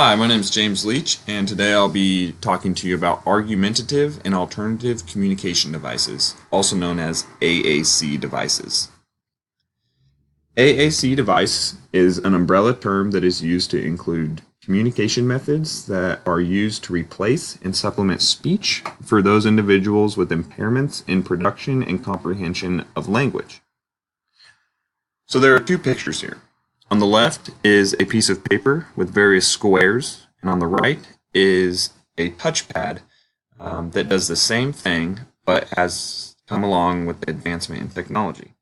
Hi, my name is James Leach, and today I'll be talking to you about argumentative and alternative communication devices, also known as AAC devices. AAC device is an umbrella term that is used to include communication methods that are used to replace and supplement speech for those individuals with impairments in production and comprehension of language. So there are two pictures here. On the left is a piece of paper with various squares, and on the right is a touchpad that does the same thing but has come along with the advancement in technology.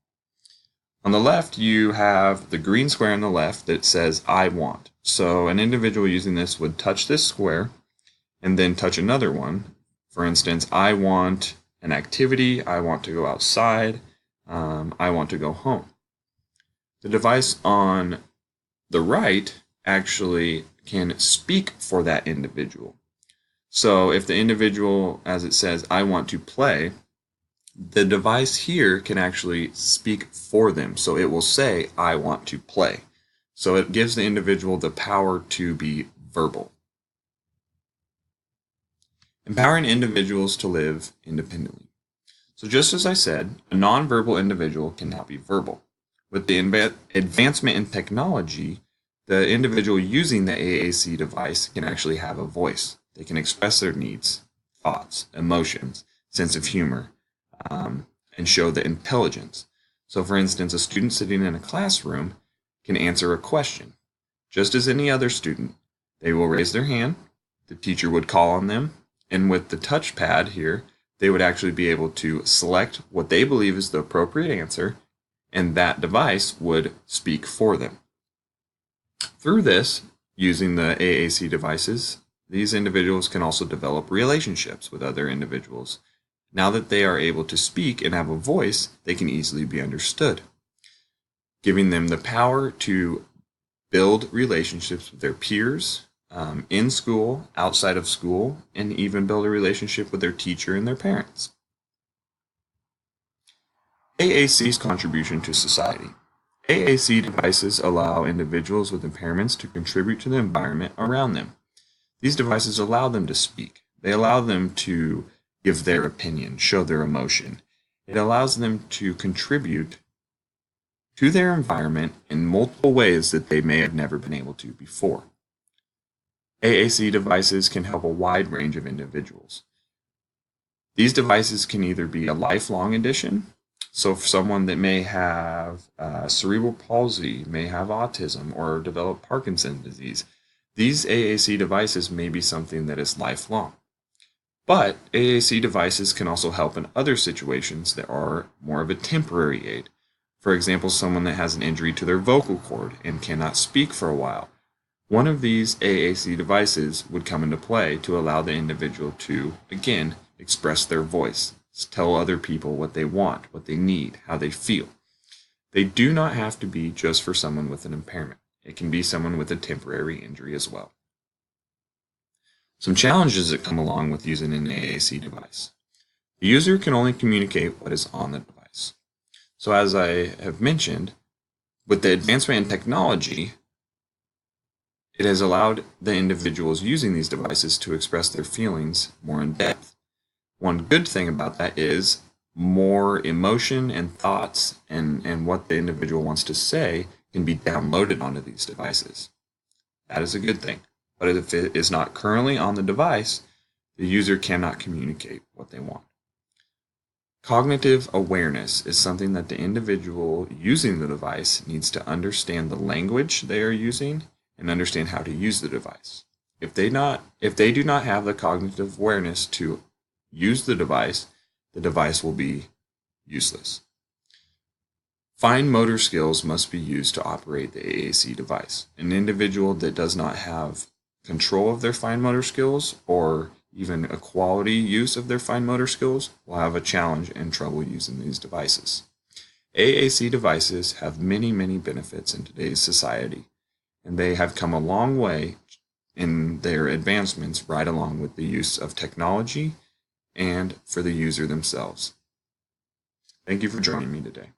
On the left, you have the green square on the left that says I want. So an individual using this would touch this square and then touch another one. For instance, I want an activity, I want to go outside, I want to go home. The device on the right actually can speak for that individual. So if the individual, as it says, I want to play, the device here can actually speak for them. So it will say, I want to play. So it gives the individual the power to be verbal. Empowering individuals to live independently. So just as I said, a nonverbal individual can now be verbal. With the advancement in technology, the individual using the AAC device can actually have a voice. They can express their needs, thoughts, emotions, sense of humor, and show the intelligence. So for instance, a student sitting in a classroom can answer a question. Just as any other student, they will raise their hand, the teacher would call on them, and with the touchpad here, they would actually be able to select what they believe is the appropriate answer, and that device would speak for them. Through this, using the AAC devices, these individuals can also develop relationships with other individuals. Now that they are able to speak and have a voice, they can easily be understood, giving them the power to build relationships with their peers, in school, outside of school, and even build a relationship with their teacher and their parents. AAC's contribution to society. AAC devices allow individuals with impairments to contribute to the environment around them. These devices allow them to speak. They allow them to give their opinion, show their emotion. It allows them to contribute to their environment in multiple ways that they may have never been able to before. AAC devices can help a wide range of individuals. These devices can either be a lifelong addition. So for someone that may have cerebral palsy, may have autism, or develop Parkinson's disease, these AAC devices may be something that is lifelong. But AAC devices can also help in other situations that are more of a temporary aid. For example, someone that has an injury to their vocal cord and cannot speak for a while. One of these AAC devices would come into play to allow the individual to, again, express their voice. Tell other people what they want, what they need, how they feel. They do not have to be just for someone with an impairment. It can be someone with a temporary injury as well. Some challenges that come along with using an AAC device. The user can only communicate what is on the device. So as I have mentioned, with the advancement in technology, it has allowed the individuals using these devices to express their feelings more in depth. One good thing about that is more emotion and thoughts and what the individual wants to say can be downloaded onto these devices. That is a good thing. But if it is not currently on the device, the user cannot communicate what they want. Cognitive awareness is something that the individual using the device needs to understand the language they are using and understand how to use the device. If they do not have the cognitive awareness to use the device will be useless. Fine motor skills must be used to operate the AAC device. An individual that does not have control of their fine motor skills or even a quality use of their fine motor skills will have a challenge and trouble using these devices. AAC devices have many, many benefits in today's society, and they have come a long way in their advancements right along with the use of technology and for the user themselves. Thank you for joining me today.